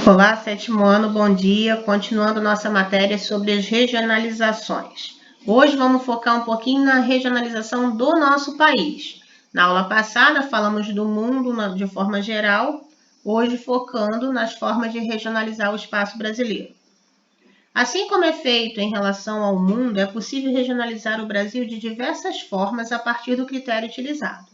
Olá, sétimo ano, bom dia. Continuando nossa matéria sobre as regionalizações. Hoje vamos focar um pouquinho na regionalização do nosso país. Na aula passada falamos do mundo de forma geral, hoje focando nas formas de regionalizar o espaço brasileiro. Assim como é feito em relação ao mundo, é possível regionalizar o Brasil de diversas formas a partir do critério utilizado.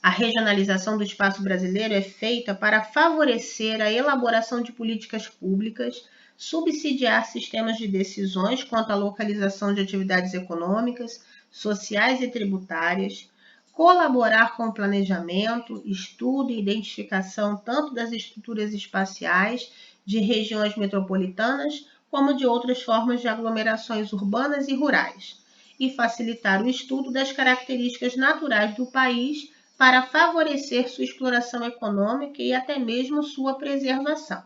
A regionalização do espaço brasileiro é feita para favorecer a elaboração de políticas públicas, subsidiar sistemas de decisões quanto à localização de atividades econômicas, sociais e tributárias, colaborar com o planejamento, estudo e identificação tanto das estruturas espaciais de regiões metropolitanas como de outras formas de aglomerações urbanas e rurais, e facilitar o estudo das características naturais do país para favorecer sua exploração econômica e até mesmo sua preservação.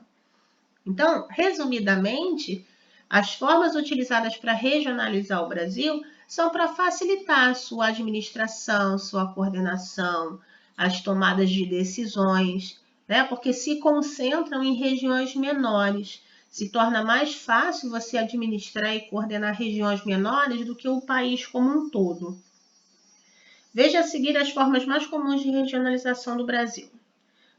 Então, resumidamente, as formas utilizadas para regionalizar o Brasil são para facilitar sua administração, sua coordenação, as tomadas de decisões, né? Porque se concentram em regiões menores. Se torna mais fácil você administrar e coordenar regiões menores do que o país como um todo. Veja a seguir as formas mais comuns de regionalização do Brasil.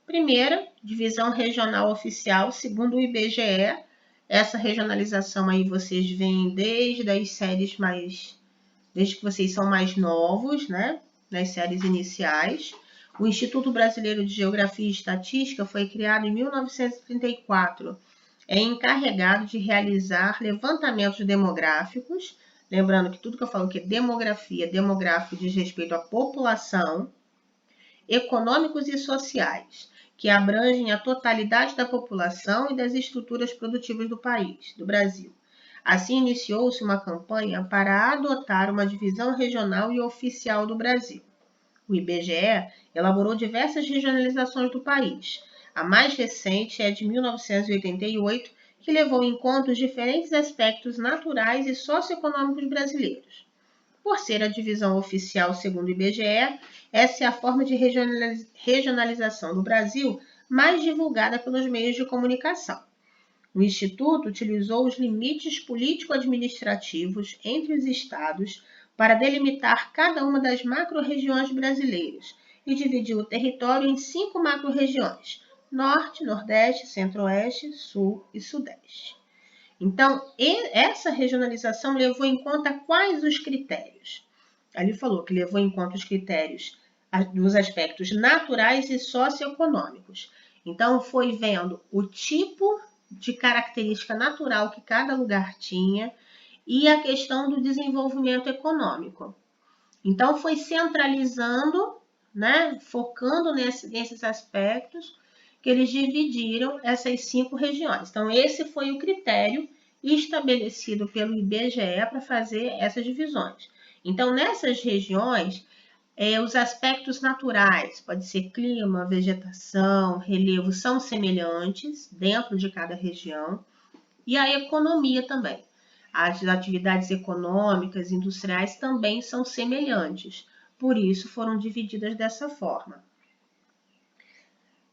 Primeira, divisão regional oficial, segundo o IBGE. Essa regionalização aí vocês veem desde as séries desde que vocês são mais novos, né? Nas séries iniciais. O Instituto Brasileiro de Geografia e Estatística foi criado em 1934. É encarregado de realizar levantamentos demográficos. Lembrando que tudo que eu falo que é demográfico diz respeito à população, econômicos e sociais, que abrangem a totalidade da população e das estruturas produtivas do país, do Brasil. Assim, iniciou-se uma campanha para adotar uma divisão regional e oficial do Brasil. O IBGE elaborou diversas regionalizações do país. A mais recente é de 1988, que levou em conta os diferentes aspectos naturais e socioeconômicos brasileiros. Por ser a divisão oficial segundo o IBGE, essa é a forma de regionalização do Brasil mais divulgada pelos meios de comunicação. O Instituto utilizou os limites político-administrativos entre os estados para delimitar cada uma das macro-regiões brasileiras e dividiu o território em 5 macro-regiões: Norte, Nordeste, Centro-Oeste, Sul e Sudeste. Então, essa regionalização levou em conta quais os critérios? Ali falou que levou em conta os critérios dos aspectos naturais e socioeconômicos. Então, foi vendo o tipo de característica natural que cada lugar tinha e a questão do desenvolvimento econômico. Então, foi centralizando, né, focando nesses aspectos, que eles dividiram essas 5 regiões. Então, esse foi o critério estabelecido pelo IBGE para fazer essas divisões. Então, nessas regiões, os aspectos naturais, pode ser clima, vegetação, relevo, são semelhantes dentro de cada região, e a economia também. As atividades econômicas, industriais também são semelhantes, por isso foram divididas dessa forma.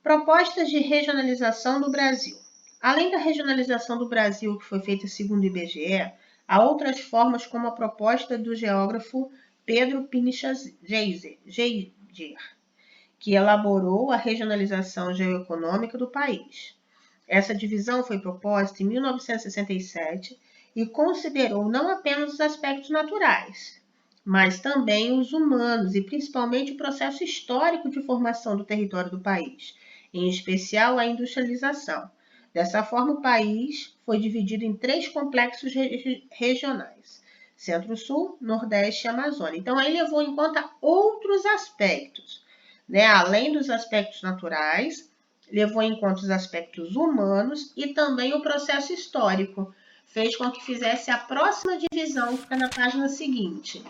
Propostas de regionalização do Brasil. Além da regionalização do Brasil, que foi feita segundo o IBGE, há outras formas como a proposta do geógrafo Pedro Pinchas-Geiger, que elaborou a regionalização geoeconômica do país. Essa divisão foi proposta em 1967 e considerou não apenas os aspectos naturais, mas também os humanos e principalmente o processo histórico de formação do território do país, em especial a industrialização. Dessa forma, o país foi dividido em 3 complexos regionais: Centro-Sul, Nordeste e Amazônia. Então, aí levou em conta outros aspectos, né? Além dos aspectos naturais, levou em conta os aspectos humanos e também o processo histórico. Fez com que fizesse a próxima divisão, que fica na página seguinte.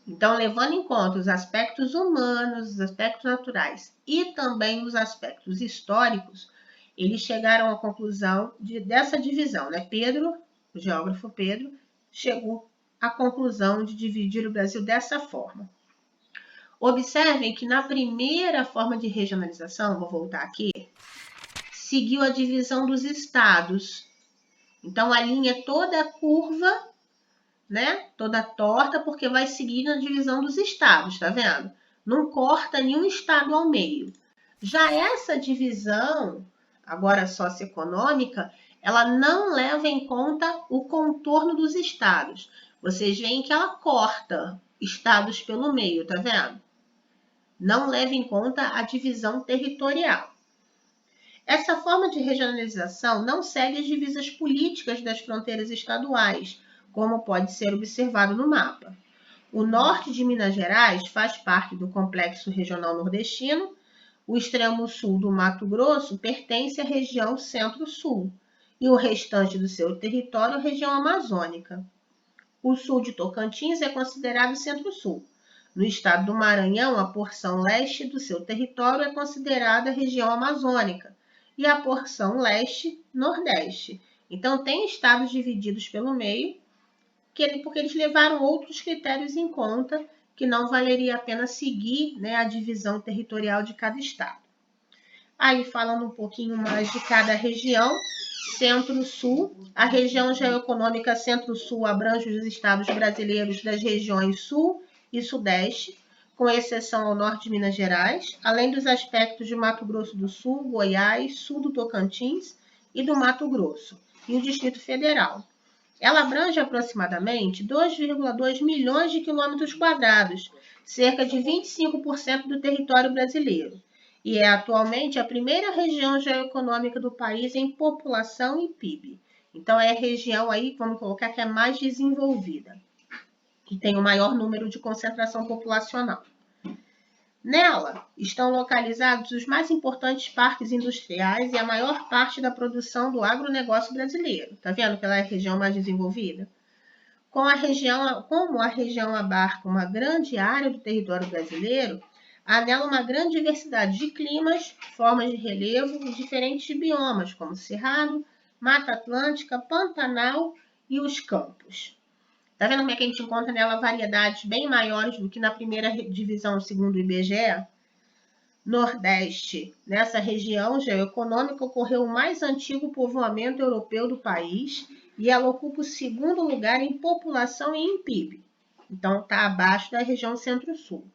Então, levando em conta os aspectos humanos, os aspectos naturais e também os aspectos históricos, eles chegaram à conclusão dessa divisão, né? O geógrafo Pedro, chegou à conclusão de dividir o Brasil dessa forma. Observem que na primeira forma de regionalização, vou voltar aqui, seguiu a divisão dos estados. Então, a linha é toda curva, né? Toda torta, porque vai seguir a divisão dos estados, tá vendo? Não corta nenhum estado ao meio. Já essa divisão, agora socioeconômica, ela não leva em conta o contorno dos estados. Vocês veem que ela corta estados pelo meio, tá vendo? Não leva em conta a divisão territorial. Essa forma de regionalização não segue as divisas políticas das fronteiras estaduais, como pode ser observado no mapa. O norte de Minas Gerais faz parte do complexo regional nordestino, o extremo sul do Mato Grosso pertence à região centro-sul e o restante do seu território à região amazônica. O sul de Tocantins é considerado centro-sul. No estado do Maranhão, a porção leste do seu território é considerada região amazônica e a porção leste, nordeste. Então, tem estados divididos pelo meio, porque eles levaram outros critérios em conta que não valeria a pena seguir, né, a divisão territorial de cada estado. Aí, falando um pouquinho mais de cada região, Centro-Sul, a região geoeconômica Centro-Sul abrange os estados brasileiros das regiões Sul e Sudeste, com exceção ao norte de Minas Gerais, além dos aspectos de Mato Grosso do Sul, Goiás, sul do Tocantins e do Mato Grosso, e o Distrito Federal. Ela abrange aproximadamente 2,2 milhões de quilômetros quadrados, cerca de 25% do território brasileiro, e é atualmente a primeira região geoeconômica do país em população e PIB. Então, é a região aí, vamos colocar, que é mais desenvolvida, que tem o maior número de concentração populacional. Nela estão localizados os mais importantes parques industriais e a maior parte da produção do agronegócio brasileiro. Tá vendo que ela é a região mais desenvolvida? Como a região abarca uma grande área do território brasileiro, há nela uma grande diversidade de climas, formas de relevo e diferentes biomas, como Cerrado, Mata Atlântica, Pantanal e os campos. Tá vendo como é que a gente encontra nela variedades bem maiores do que na primeira divisão, segundo o IBGE? Nordeste. Nessa região geoeconômica ocorreu o mais antigo povoamento europeu do país e ela ocupa o segundo lugar em população e em PIB. Então, está abaixo da região Centro-Sul.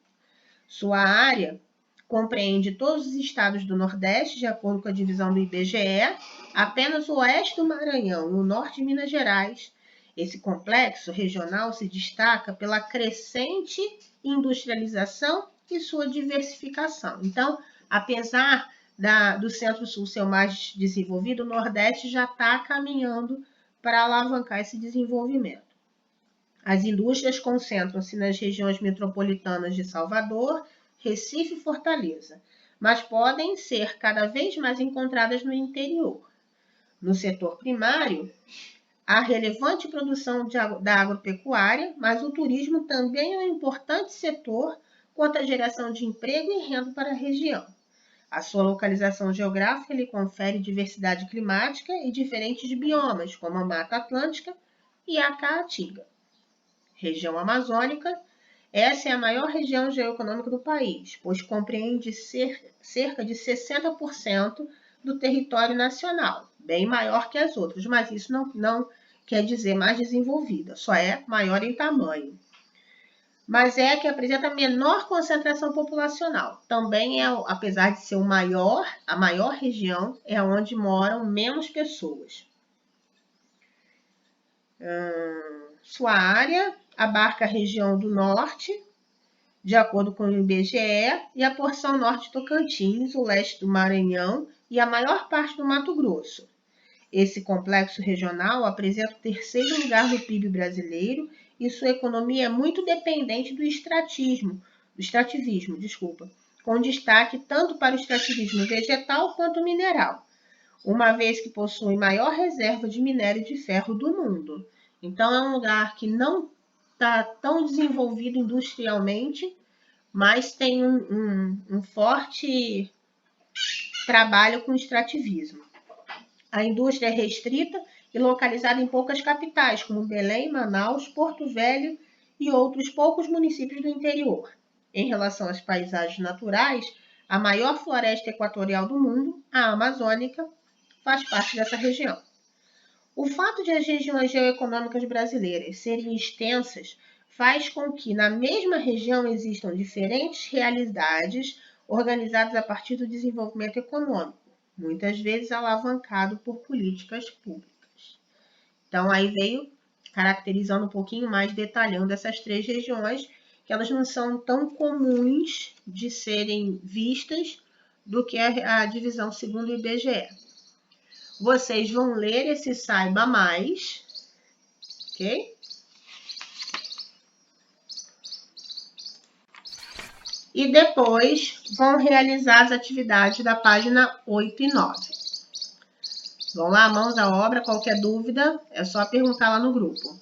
Sua área compreende todos os estados do Nordeste, de acordo com a divisão do IBGE, apenas o oeste do Maranhão e o norte de Minas Gerais. Esse complexo regional se destaca pela crescente industrialização e sua diversificação. Então, apesar do Centro-Sul ser o mais desenvolvido, o Nordeste já está caminhando para alavancar esse desenvolvimento. As indústrias concentram-se nas regiões metropolitanas de Salvador, Recife e Fortaleza, mas podem ser cada vez mais encontradas no interior. No setor primário, há relevante produção da agropecuária, mas o turismo também é um importante setor quanto à geração de emprego e renda para a região. A sua localização geográfica lhe confere diversidade climática e diferentes biomas, como a Mata Atlântica e a Caatinga. Região amazônica, essa é a maior região geoeconômica do país, pois compreende cerca de 60% do território nacional, bem maior que as outras, mas isso não quer dizer mais desenvolvida, só é maior em tamanho. Mas é a que apresenta a menor concentração populacional. Também apesar de ser a maior região, é onde moram menos pessoas. Sua área abarca a região do norte, de acordo com o IBGE, e a porção norte de Tocantins, o leste do Maranhão e a maior parte do Mato Grosso. Esse complexo regional apresenta o terceiro lugar do PIB brasileiro e sua economia é muito dependente do extrativismo, com destaque tanto para o extrativismo vegetal quanto mineral, uma vez que possui maior reserva de minério de ferro do mundo. Então, é um lugar que não está tão desenvolvido industrialmente, mas tem um forte trabalho com extrativismo. A indústria é restrita e localizada em poucas capitais, como Belém, Manaus, Porto Velho e outros poucos municípios do interior. Em relação às paisagens naturais, a maior floresta equatorial do mundo, a amazônica, faz parte dessa região. O fato de as regiões geoeconômicas brasileiras serem extensas faz com que na mesma região existam diferentes realidades organizadas a partir do desenvolvimento econômico, muitas vezes alavancado por políticas públicas. Então, aí veio caracterizando um pouquinho mais, detalhando essas 3 regiões, que elas não são tão comuns de serem vistas do que a divisão segundo o IBGE. Vocês vão ler esse Saiba Mais, ok? E depois vão realizar as atividades da página 8 e 9. Vão lá, mãos à obra, qualquer dúvida é só perguntar lá no grupo.